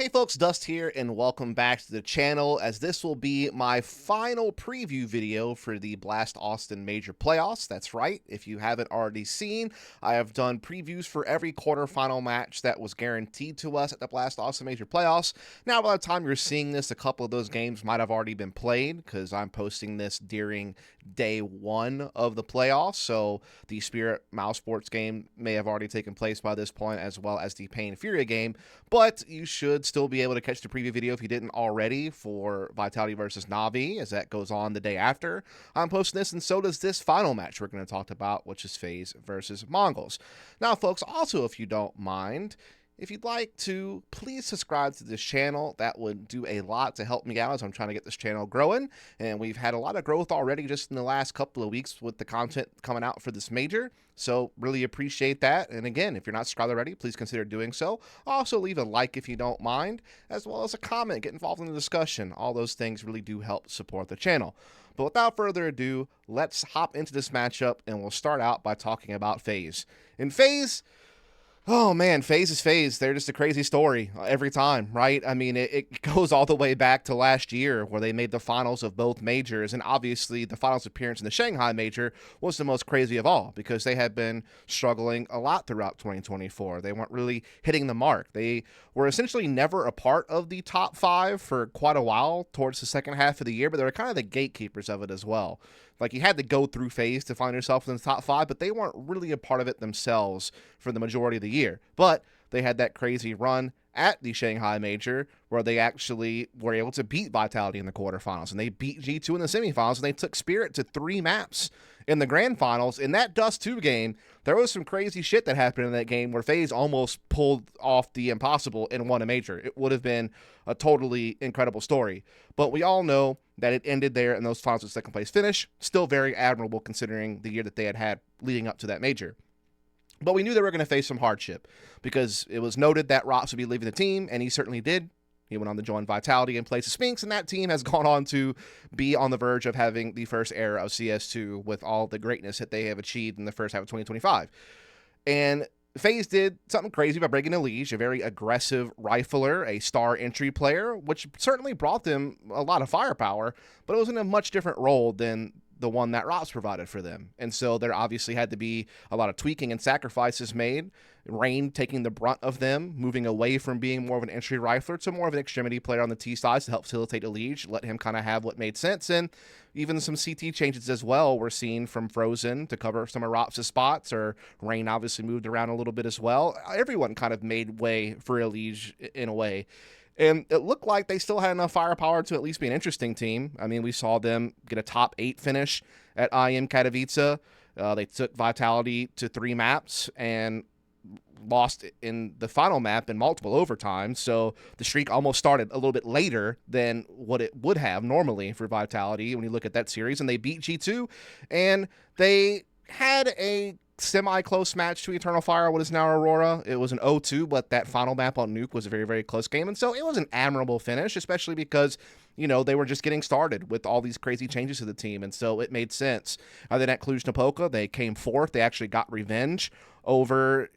Hey folks, Dust here, and welcome back to the channel, as this will be my final preview video for the Blast Austin Major Playoffs. That's right, if you haven't already seen, I have done previews for every quarterfinal match that was guaranteed to us at the Blast Austin Major Playoffs. Now, by the time you're seeing this, a couple of those games might have already been played, because I'm posting this during day one of the playoffs, so the Spirit Mouse Sports game may have already taken place by this point, as well as the Pain Furia game, but you should still be able to catch the preview video if you didn't already for Vitality versus Navi, as that goes on the day after I'm posting this, and so does this final match we're going to talk about, which is FaZe versus MongolZ. Now, folks, also, if you don't mind, if you'd like to, please subscribe to this channel. That would do a lot to help me out as I'm trying to get this channel growing. And we've had a lot of growth already just in the last couple of weeks with the content coming out for this major. So really appreciate that. And again, if you're not subscribed already, please consider doing so. Also, leave a like if you don't mind, as well as a comment. Get involved in the discussion. All those things really do help support the channel. But without further ado, let's hop into this matchup, and we'll start out by talking about FaZe. In FaZe, oh man, FaZe is FaZe. They're just a crazy story every time, right? I mean, it goes all the way back to last year where they made the finals of both majors, and obviously the finals appearance in the Shanghai major was the most crazy of all because they had been struggling a lot throughout 2024. They weren't really hitting the mark. They were essentially never a part of the top five for quite a while towards the second half of the year, but they were kind of the gatekeepers of it as well. Like, you had to go through FaZe to find yourself in the top five, but they weren't really a part of it themselves for the majority of the year. But they had that crazy run at the Shanghai Major where they actually were able to beat Vitality in the quarterfinals, and they beat G2 in the semifinals, and they took Spirit to 3 maps in the grand finals. In that Dust 2 game, there was some crazy shit that happened in that game where FaZe almost pulled off the impossible and won a major. It would have been a totally incredible story. But we all know that it ended there in those finals with second place finish. Still very admirable considering the year that they had leading up to that major. But we knew they were going to face some hardship because it was noted that Rops would be leaving the team, and he certainly did. He went on to join Vitality in place of Spinks, and that team has gone on to be on the verge of having the first era of CS2 with all the greatness that they have achieved in the first half of 2025. And FaZe did something crazy by breaking a Liege, a very aggressive rifler, a star entry player, which certainly brought them a lot of firepower, but it was in a much different role than the one that Rops provided for them. And so there obviously had to be a lot of tweaking and sacrifices made. Rain taking the brunt of them, moving away from being more of an entry rifler to more of an extremity player on the T side to help facilitate a Liege, let him kind of have what made sense. And even some CT changes as well were seen from Frozen to cover some of Rops' spots, or Rain obviously moved around a little bit as well. Everyone kind of made way for a Liege in a way. And it looked like they still had enough firepower to at least be an interesting team. I mean, we saw them get a top 8 finish at IM Katowice. They took Vitality to 3 maps and lost in the final map in multiple overtimes. So the streak almost started a little bit later than what it would have normally for Vitality when you look at that series. And they beat G2, and they had a semi-close match to Eternal Fire, what is now Aurora. It was an 0-2, but that final map on Nuke was a very, very close game. And so it was an admirable finish, especially because, you know, they were just getting started with all these crazy changes to the team. And so it made sense. Then at Cluj-Napoca, they came fourth. They actually got revenge over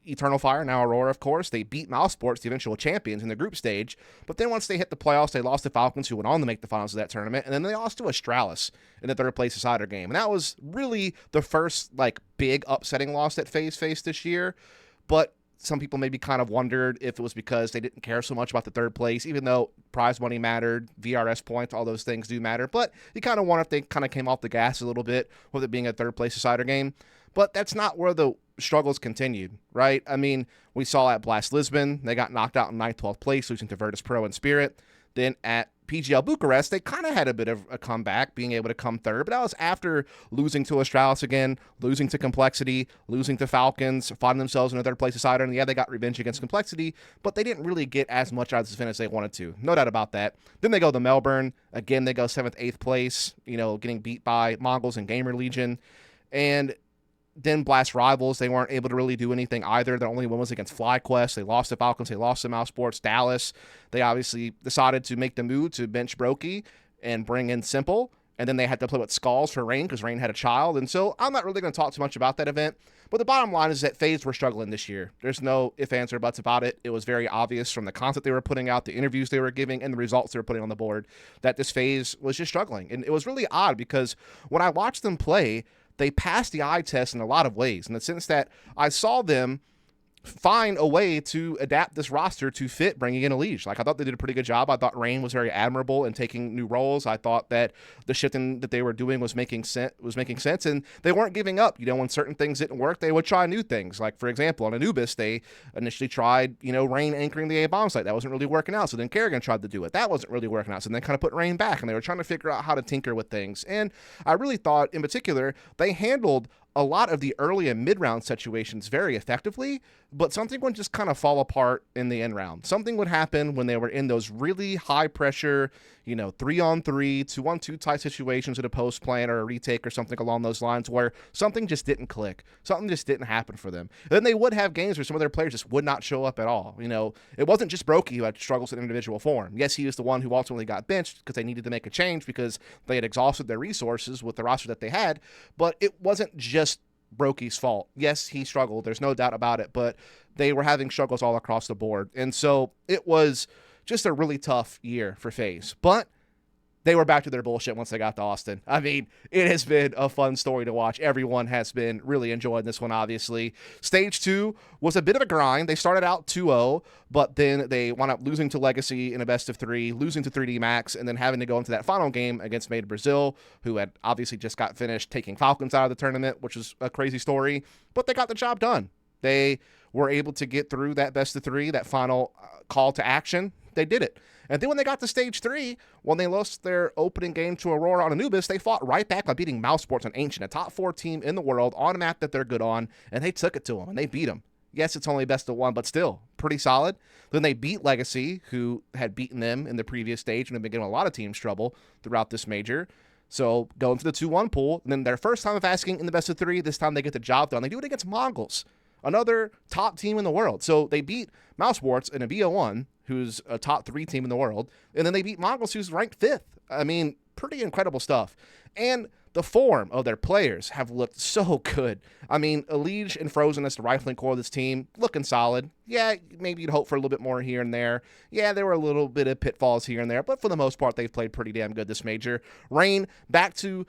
Eternal Fire, now Aurora, of course. They beat Mousesports, the eventual champions, in the group stage. But then once they hit the playoffs, they lost to Falcons, who went on to make the finals of that tournament. And then they lost to Astralis in the third place decider game. And that was really the first, like, big upsetting loss that FaZe faced this year. But some people maybe kind of wondered if it was because they didn't care so much about the third place, even though prize money mattered, VRS points, all those things do matter. But you kind of wonder if they kind of came off the gas a little bit with it being a third place decider game. But that's not where the struggles continued, right? I mean, we saw at Blast Lisbon, they got knocked out in 9th, 12th place, losing to Virtus Pro and Spirit. Then at PGL Bucharest, they kind of had a bit of a comeback, being able to come third, but that was after losing to Astralis again, losing to Complexity, losing to Falcons, finding themselves in a third place decider, and yeah, they got revenge against Complexity, but they didn't really get as much out of this finish as they wanted to. No doubt about that. Then they go to Melbourne. Again, they go 7th, 8th place, you know, getting beat by MongolZ and Gamer Legion. And then Blast Rivals, they weren't able to really do anything either. Their only win was against FlyQuest. They lost to Falcons. They lost to Mousesports. Dallas, they obviously decided to make the move to bench Brokey and bring in Simple. And then they had to play with Skulls for Rain because Rain had a child. And so I'm not really going to talk too much about that event. But the bottom line is that FaZe were struggling this year. There's no ifs, ands, or buts about it. It was very obvious from the content they were putting out, the interviews they were giving, and the results they were putting on the board that this FaZe was just struggling. And it was really odd because when I watched them play, they passed the eye test in a lot of ways, in the sense that I saw them find a way to adapt this roster to fit bringing in a Liege. Like, I thought they did a pretty good job. I thought Rain was very admirable in taking new roles. I thought that the shifting that they were doing was making sense, and they weren't giving up. When certain things didn't work, they would try new things. Like, for example, on Anubis, they initially tried, Rain anchoring the A bomb site. That wasn't really working out. So then Kerrigan tried to do it. That wasn't really working out. So then they kind of put Rain back, and they were trying to figure out how to tinker with things. And I really thought, in particular, they handled a lot of the early and mid-round situations very effectively, but something would just kind of fall apart in the end round. Something would happen when they were in those really high-pressure, 3-on-3, 2-on-2 type situations at a post plan or a retake or something along those lines where something just didn't click. Something just didn't happen for them. And then they would have games where some of their players just would not show up at all. It wasn't just Brokey who had struggles in individual form. Yes, he was the one who ultimately got benched because they needed to make a change because they had exhausted their resources with the roster that they had, but it wasn't just Brokey's fault. Yes, he struggled. There's no doubt about it, but they were having struggles all across the board. And so it was just a really tough year for FaZe. But they were back to their bullshit once they got to Austin. I mean, it has been a fun story to watch. Everyone has been really enjoying this one, obviously. Stage 2 was a bit of a grind. They started out 2-0, but then they wound up losing to Legacy in a best of 3, losing to 3D Max, and then having to go into that final game against Made Brazil, who had obviously just got finished taking Falcons out of the tournament, which was a crazy story. But they got the job done. They were able to get through that best of 3, that final call to action. They did it. And then when they got to stage 3, when they lost their opening game to Aurora on Anubis, they fought right back by beating Mousesports on Ancient, a top 4 team in the world on a map that they're good on, and they took it to them, and they beat them. Yes, it's only best of 1, but still, pretty solid. Then they beat Legacy, who had beaten them in the previous stage and have been giving a lot of teams trouble throughout this major. So going to the 2-1 pool, and then their first time of asking in the best of 3, this time they get the job done. They do it against MongolZ, another top team in the world. So they beat Mousesports in a BO1, who's a top 3 team in the world, and then they beat MongolZ, who's ranked 5th. I mean, pretty incredible stuff. And the form of their players have looked so good. I mean, Liege and Frozen as the rifling core of this team, looking solid. Yeah, maybe you'd hope for a little bit more here and there. Yeah, there were a little bit of pitfalls here and there, but for the most part, they've played pretty damn good this major. Rain, back to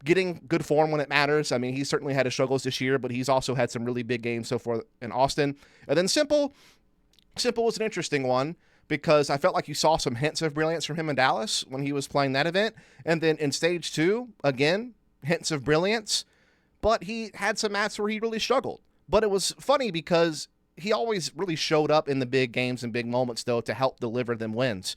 getting good form when it matters. I mean, he's certainly had his struggles this year, but he's also had some really big games so far in Austin. And then Simple was an interesting one because I felt like you saw some hints of brilliance from him in Dallas when he was playing that event. And then in stage 2, again, hints of brilliance, but he had some maps where he really struggled. But it was funny because he always really showed up in the big games and big moments, though, to help deliver them wins.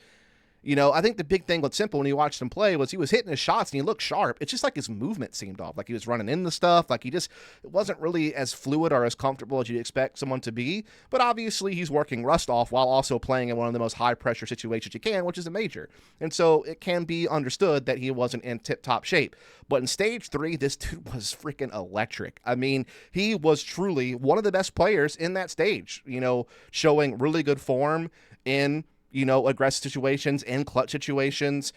I think the big thing with Simple when you watched him play was he was hitting his shots and he looked sharp. It's just like his movement seemed off. Like he was running into stuff. Like it wasn't really as fluid or as comfortable as you'd expect someone to be. But obviously he's working rust off while also playing in one of the most high pressure situations you can, which is a major. And so it can be understood that he wasn't in tip-top shape. But in stage 3, this dude was freaking electric. I mean, he was truly one of the best players in that stage, showing really good form in aggressive situations and clutch situations,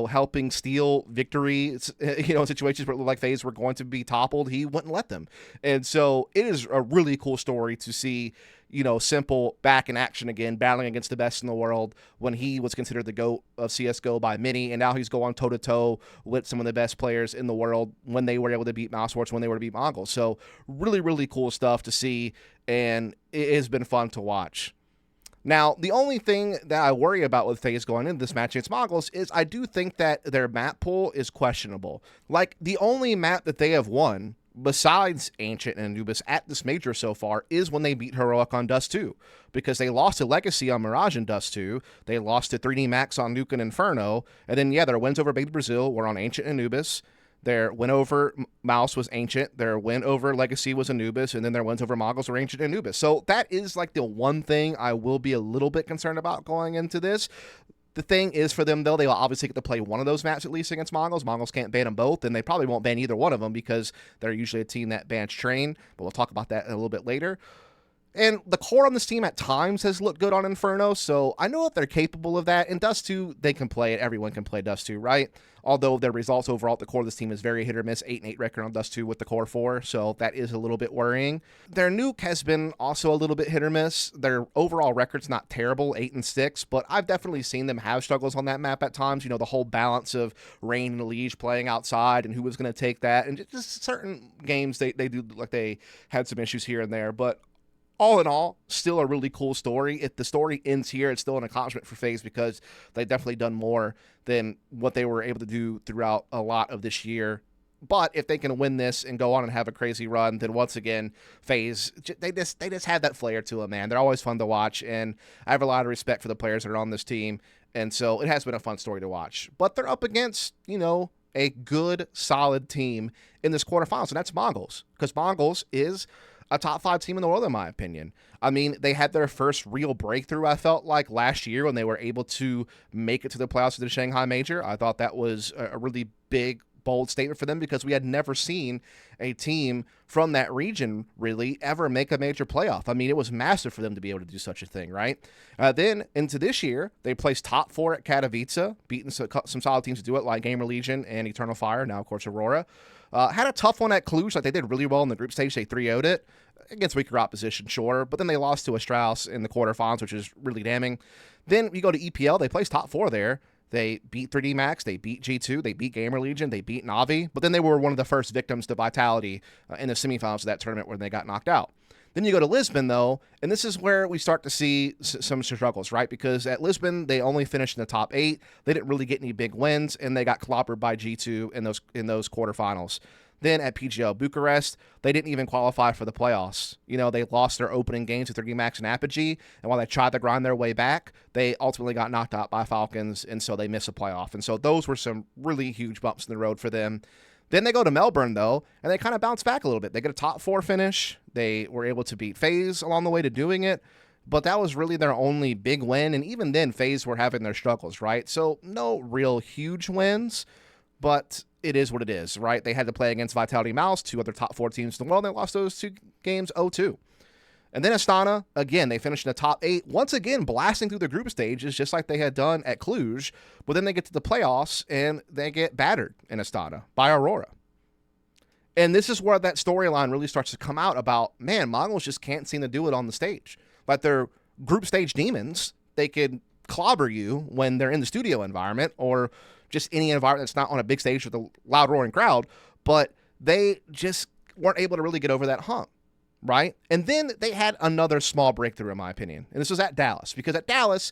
helping steal victories, in situations where it looked like FaZe were going to be toppled. He wouldn't let them. And so it is a really cool story to see, Simple back in action again, battling against the best in the world when he was considered the GOAT of CSGO by many. And now he's going toe-to-toe with some of the best players in the world when they were able to beat Mousesports, when they were to beat MongolZ. So really, really cool stuff to see. And it has been fun to watch. Now, the only thing that I worry about with FaZe going into this match against MongolZ is I do think that their map pool is questionable. Like, the only map that they have won, besides Ancient and Anubis at this major so far, is when they beat Heroic on Dust 2. Because they lost to Legacy on Mirage and Dust 2, they lost to 3D Max on Nuke and Inferno, and then, their wins over Big Brazil were on Ancient and Anubis. Their win over Mouse was Ancient. Their win over Legacy was Anubis. And then their wins over MongolZ were Ancient and Anubis. So that is like the one thing I will be a little bit concerned about going into this. The thing is for them, though, they will obviously get to play one of those maps at least against MongolZ. MongolZ can't ban them both, and they probably won't ban either one of them because they're usually a team that bans Train. But we'll talk about that a little bit later. And the core on this team at times has looked good on Inferno, so I know that they're capable of that. And Dust 2, they can play it. Everyone can play Dust 2, right? Although their results overall at the core of this team is very hit or miss, 8-8 record on Dust 2 with the core 4, so that is a little bit worrying. Their nuke has been also a little bit hit or miss. Their overall record's not terrible, 8-6, but I've definitely seen them have struggles on that map at times. You know, the whole balance of Rain and Liege playing outside and who was going to take that, and just certain games they do look like they had some issues here and there, but all in all, still a really cool story. If the story ends here, it's still an accomplishment for FaZe because they've definitely done more than what they were able to do throughout a lot of this year. But if they can win this and go on and have a crazy run, then once again, FaZe, they just have that flair to them, man. They're always fun to watch, and I have a lot of respect for the players that are on this team, and so it has been a fun story to watch. But they're up against, you know, a good, solid team in this quarterfinals, and that's MongolZ, because MongolZ is a top 5 team in the world, in my opinion. I mean, they had their first real breakthrough, I felt like, last year when they were able to make it to the playoffs of the Shanghai Major. I thought that was a really big, bold statement for them because we had never seen a team from that region really ever make a major playoff. I mean, it was massive for them to be able to do such a thing, right? Then into this year, they placed top 4 at Katowice, beating some solid teams to do it like Gamer Legion and Eternal Fire, now of course Aurora. Had a tough one at Cluj. Like, they did really well in the group stage. They 3-0'd it against weaker opposition, sure. But then they lost to a Strauss in the quarterfinals, which is really damning. Then you go to EPL. They placed top 4 there. They beat 3D Max. They beat G2. They beat Gamer Legion. They beat Navi. But then they were one of the first victims to Vitality in the semifinals of that tournament where they got knocked out. Then you go to Lisbon, though, and this is where we start to see some struggles, right? Because at Lisbon, they only finished in the top 8. They didn't really get any big wins, and they got clobbered by G2 in those quarterfinals. Then at PGL Bucharest, they didn't even qualify for the playoffs. You know, they lost their opening games to 3D Max and Apogee, and while they tried to grind their way back, they ultimately got knocked out by Falcons, and so they missed a playoff. And so those were some really huge bumps in the road for them. Then they go to Melbourne, though, and they kind of bounce back a little bit. They get a top 4 finish. They were able to beat FaZe along the way to doing it, but that was really their only big win, and even then, FaZe were having their struggles, right? So no real huge wins, but it is what it is, right? They had to play against Vitality Mouse, 2 other top 4 teams in the world, and they lost those 2 games 0-2. And then Astana, again, they finished in the top 8, once again blasting through the group stages just like they had done at Cluj, but then they get to the playoffs and they get battered in Astana by Aurora. And this is where that storyline really starts to come out about, man, MongolZ just can't seem to do it on the stage. Like, they're group stage demons. They could clobber you when they're in the studio environment or just any environment that's not on a big stage with a loud roaring crowd, but they just weren't able to really get over that hump. Right? And then they had another small breakthrough, in my opinion. And this was at Dallas, because at Dallas,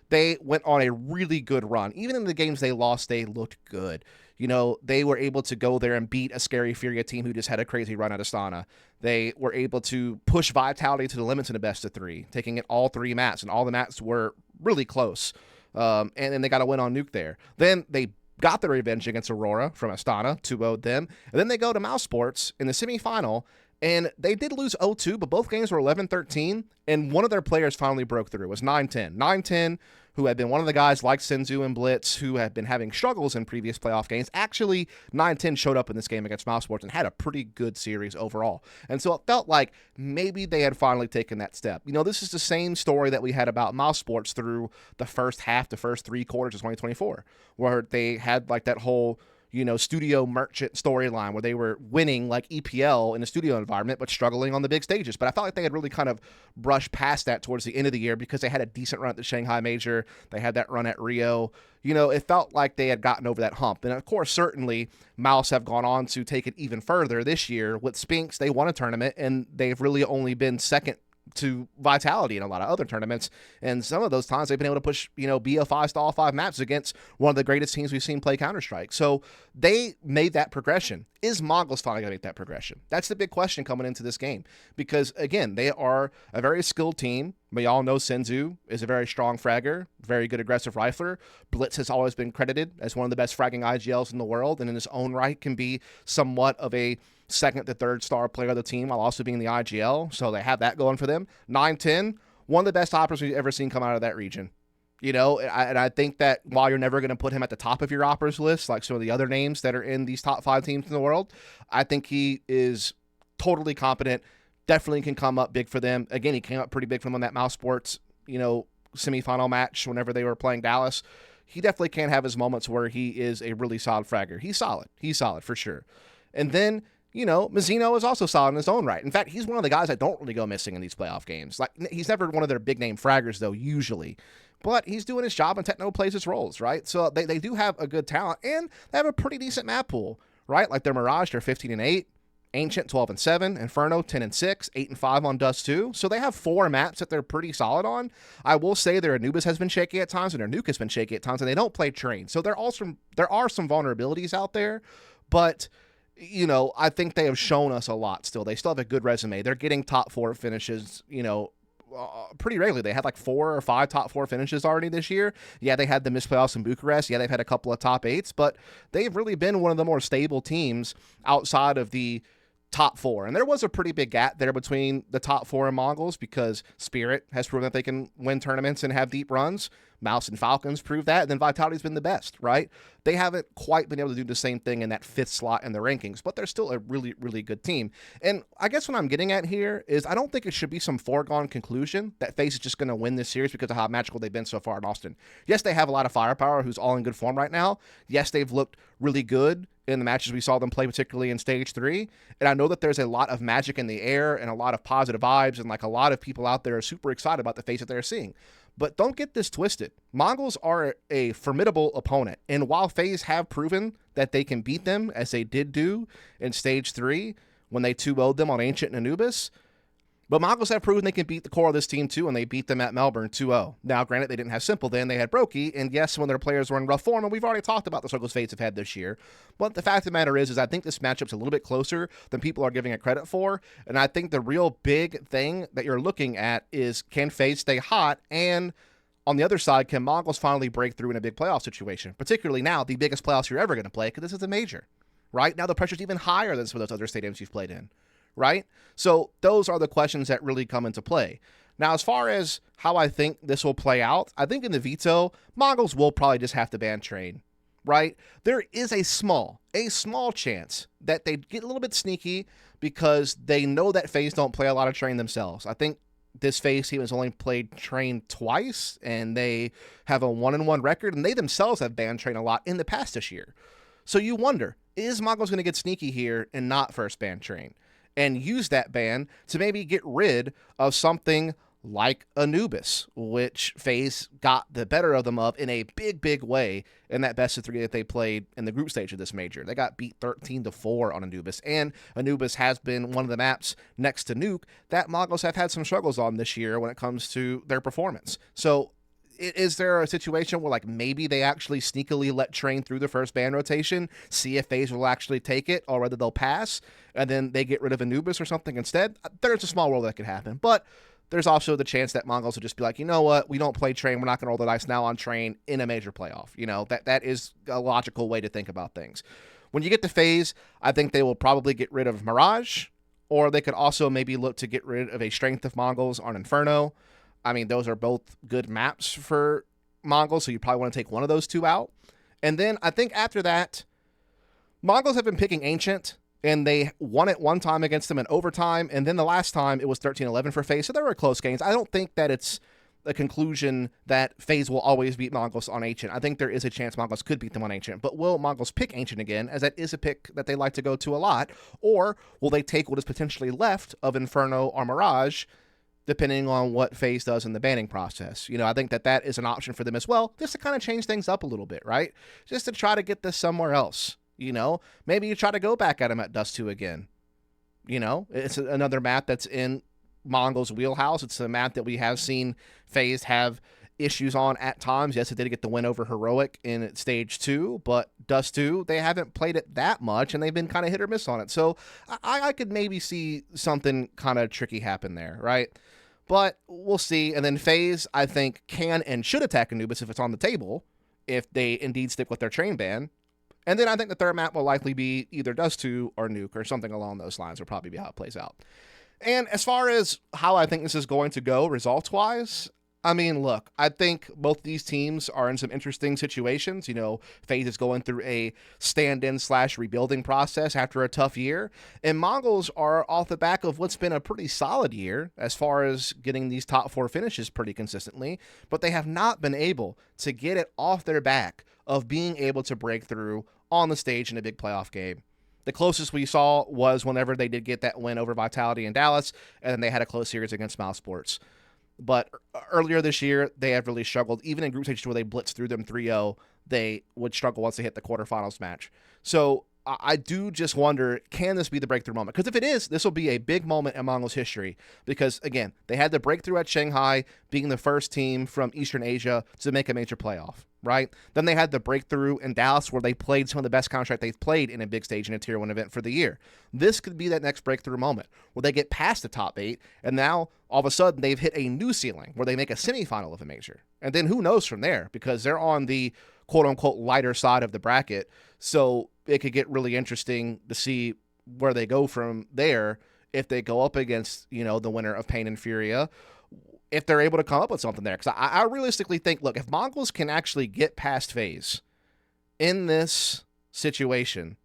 they went on a really good run. Even in the games they lost, they looked good. You know, they were able to go there and beat a Scary Furia team who just had a crazy run at Astana. They were able to push Vitality to the limits in the best of 3, taking it all 3 maps, and all the maps were really close. And then they got a win on Nuke there. Then they got their revenge against Aurora from Astana, 2-0'd them. And then they go to Mouse Sports in the semifinal, and they did lose 0-2, but both games were 11-13, and one of their players finally broke through. It was 9-10. 9-10, who had been one of the guys like Senzu and Blitz, who had been having struggles in previous playoff games. Actually, 9-10 showed up in this game against Mouse Sports and had a pretty good series overall. And so it felt like maybe they had finally taken that step. You know, this is the same story that we had about Mouse Sports through the first half, the first 3 quarters of 2024, where they had like that whole, you know, studio merchant storyline where they were winning like EPL in a studio environment, but struggling on the big stages. But I felt like they had really kind of brushed past that towards the end of the year because they had a decent run at the Shanghai Major. They had that run at Rio. You know, it felt like they had gotten over that hump. And of course, certainly Mouse have gone on to take it even further this year with Spinks. They won a tournament and they've really only been second to Vitality in a lot of other tournaments, and some of those times they've been able to push, you know, BO5 to all 5 maps against one of the greatest teams we've seen play Counter-Strike. So they made that progression. Is MongolZ finally going to make that progression? That's the big question coming into this game, because again, they are a very skilled team. We all know Senzu is a very strong fragger, very good aggressive rifler. Blitz has always been credited as one of the best fragging IGLs in the world, and in his own right can be somewhat of a second to third star player of the team while also being the IGL. So they have that going for them. 9-10, one of the best hoppers we've ever seen come out of that region. You know, and I think that while you're never going to put him at the top of your operas list, like some of the other names that are in these top 5 teams in the world, I think he is totally competent, definitely can come up big for them. Again, he came up pretty big for them on that Mouse Sports, semifinal match whenever they were playing Dallas. He definitely can have his moments where he is a really solid fragger. He's solid. He's solid for sure. And then, Mazzino is also solid in his own right. In fact, he's one of the guys that don't really go missing in these playoff games. Like, he's never one of their big name fraggers, though, usually. But he's doing his job, and Techno plays his roles, right? So they do have a good talent, and they have a pretty decent map pool, right? Like their Mirage, they're 15-8. Ancient 12-7, Inferno 10-6, 8-5 on Dust 2. So they have 4 maps that they're pretty solid on. I will say their Anubis has been shaky at times, and their Nuke has been shaky at times, and they don't play Train. So there are some vulnerabilities out there, but I think they have shown us a lot. Still, they still have a good resume. They're getting top 4 finishes, pretty regularly. They had like 4 or 5 top 4 finishes already this year. Yeah, they had the missed playoffs in Bucharest. Yeah, they've had a couple of top 8s, but they've really been one of the more stable teams outside of the top 4. And there was a pretty big gap there between the top 4 and MongolZ, because Spirit has proven that they can win tournaments and have deep runs. Mouse and Falcons proved that. And then Vitality's been the best, right? They haven't quite been able to do the same thing in that 5th slot in the rankings, but they're still a really, really good team. And I guess what I'm getting at here is I don't think it should be some foregone conclusion that FaZe is just going to win this series because of how magical they've been so far in Austin. Yes, they have a lot of firepower who's all in good form right now. Yes, they've looked really good in the matches we saw them play, particularly in Stage 3. And I know that there's a lot of magic in the air and a lot of positive vibes, and like a lot of people out there are super excited about the FaZe that they're seeing. But don't get this twisted. MongolZ are a formidable opponent. And while FaZe have proven that they can beat them, as they did do in Stage 3 when they 2-0'd them on Ancient and Anubis, but MongolZ have proven they can beat the core of this team too, and they beat them at Melbourne 2-0. Now, granted, they didn't have Simple then, they had Brokey, and yes, when their players were in rough form, and we've already talked about the struggles FaZe have had this year. But the fact of the matter is I think this matchup's a little bit closer than people are giving it credit for, and I think the real big thing that you're looking at is, can FaZe stay hot, and on the other side, can MongolZ finally break through in a big playoff situation? Particularly now, the biggest playoffs you're ever going to play, because this is a major, right? Now the pressure's even higher than some of those other stadiums you've played in, right? So those are the questions that really come into play. Now, as far as how I think this will play out, I think in the veto, MongolZ will probably just have to ban Train, right? There is a small chance that they get a little bit sneaky because they know that FaZe don't play a lot of Train themselves. I think this FaZe team has only played Train twice, and they have a 1-1 record, and they themselves have banned Train a lot in the past this year. So you wonder, is MongolZ going to get sneaky here and not first ban Train, and use that ban to maybe get rid of something like Anubis, which FaZe got the better of them of in a big, big way in that best of 3 that they played in the group stage of this major. They got beat 13-4 on Anubis, and Anubis has been one of the maps next to Nuke that MongolZ have had some struggles on this year when it comes to their performance. So is there a situation where like maybe they actually sneakily let Train through the first ban rotation, see if FaZe will actually take it, or whether they'll pass, and then they get rid of Anubis or something instead? There's a small world that could happen, but there's also the chance that MongolZ will just be like, you know what, we don't play Train, we're not going to roll the dice now on Train in a major playoff. That is a logical way to think about things. When you get to FaZe, I think they will probably get rid of Mirage, or they could also maybe look to get rid of a Strength of MongolZ on Inferno. I mean, those are both good maps for MongolZ, so you probably want to take one of those 2 out. And then I think after that, MongolZ have been picking Ancient, and they won it one time against them in overtime, and then the last time it was 13-11 for FaZe, so there were close games. I don't think that it's a conclusion that FaZe will always beat MongolZ on Ancient. I think there is a chance MongolZ could beat them on Ancient, but will MongolZ pick Ancient again, as that is a pick that they like to go to a lot, or will they take what is potentially left of Inferno or Mirage, depending on what FaZe does in the banning process? I think that is an option for them as well, just to kind of change things up a little bit, right? Just to try to get this somewhere else. Maybe you try to go back at him at Dust 2 again. It's another map that's in MongolZ wheelhouse. It's a map that we have seen FaZe have issues on at times. Yes, it did get the win over Heroic in Stage 2, but Dust 2, they haven't played it that much, and they've been kind of hit or miss on it. So I could maybe see something kind of tricky happen there, right? But we'll see. And then FaZe, I think, can and should attack Anubis if it's on the table, if they indeed stick with their Train ban. And then I think the third map will likely be either Dust 2 or Nuke, or something along those lines will probably be how it plays out. And as far as how I think this is going to go results-wise, I mean, look, I think both these teams are in some interesting situations. FaZe is going through a stand-in / rebuilding process after a tough year, and MongolZ are off the back of what's been a pretty solid year as far as getting these top 4 finishes pretty consistently, but they have not been able to get it off their back of being able to break through on the stage in a big playoff game. The closest we saw was whenever they did get that win over Vitality in Dallas, and then they had a close series against Mouse Sports. But earlier this year, they have really struggled. Even in group stage where they blitzed through them 3-0, they would struggle once they hit the quarterfinals match. So I do just wonder, can this be the breakthrough moment? Because if it is, this will be a big moment in MongolZ history. Because, again, they had the breakthrough at Shanghai, being the first team from Eastern Asia to make a major playoff, right? Then they had the breakthrough in Dallas where they played some of the best Counter-Strike they've played in a big stage in a Tier 1 event for the year. This could be that next breakthrough moment where they get past the top 8, and now all of a sudden they've hit a new ceiling where they make a semifinal of a major. And then who knows from there, because they're on the quote-unquote lighter side of the bracket, so it could get really interesting to see where they go from there if they go up against, the winner of Pain and Furia, if they're able to come up with something there. Because I realistically think, look, if MongolZ can actually get past FaZe in this situation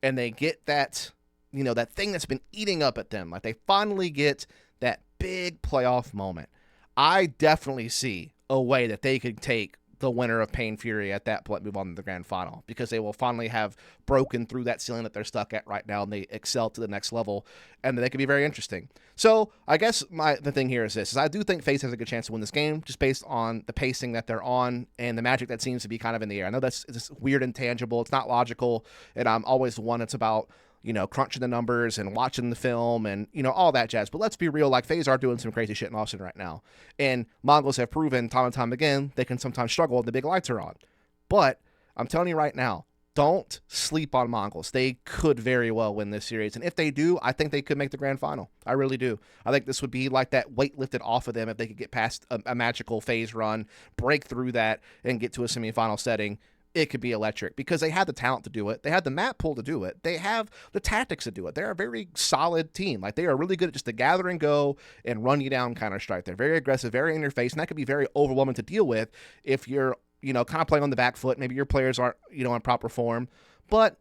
and they get that, that thing that's been eating up at them, like they finally get that big playoff moment, I definitely see a way that they could take the winner of Pain Fury at that point, move on to the grand final, because they will finally have broken through that ceiling that they're stuck at right now, and they excel to the next level, and they could be very interesting. So I guess the thing here is this, is I do think FaZe has a good chance to win this game, just based on the pacing that they're on and the magic that seems to be kind of in the air. I know it's weird and tangible, it's not logical, and I'm always one that's about crunching the numbers and watching the film and, all that jazz. But let's be real, like FaZe are doing some crazy shit in Austin right now. And MongolZ have proven time and time again they can sometimes struggle when the big lights are on. But I'm telling you right now, don't sleep on MongolZ. They could very well win this series. And if they do, I think they could make the grand final. I really do. I think this would be like that weight lifted off of them if they could get past a magical FaZe run, break through that, and get to a semifinal setting. It could be electric because they have the talent to do it. They have the map pool to do it. They have the tactics to do it. They're a very solid team. Like, they are really good at just the gather and go and run you down Counter-Strike. They're very aggressive, very in your face, and that could be very overwhelming to deal with if you're, kind of playing on the back foot. Maybe your players aren't, in proper form. But,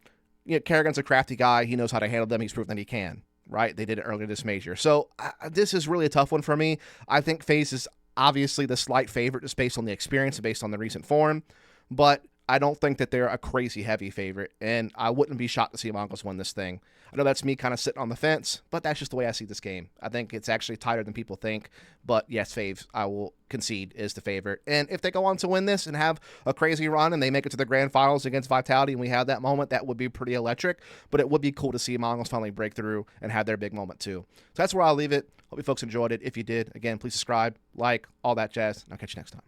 Kerrigan's a crafty guy. He knows how to handle them. He's proven that he can, right? They did it earlier this major. So this is really a tough one for me. I think FaZe is obviously the slight favorite just based on the experience and based on the recent form. But I don't think that they're a crazy heavy favorite, and I wouldn't be shocked to see MongolZ win this thing. I know that's me kind of sitting on the fence, but that's just the way I see this game. I think it's actually tighter than people think, but yes, FaZe, I will concede, is the favorite. And if they go on to win this and have a crazy run and they make it to the grand finals against Vitality and we have that moment, that would be pretty electric, but it would be cool to see MongolZ finally break through and have their big moment too. So that's where I'll leave it. Hope you folks enjoyed it. If you did, again, please subscribe, like, all that jazz, and I'll catch you next time.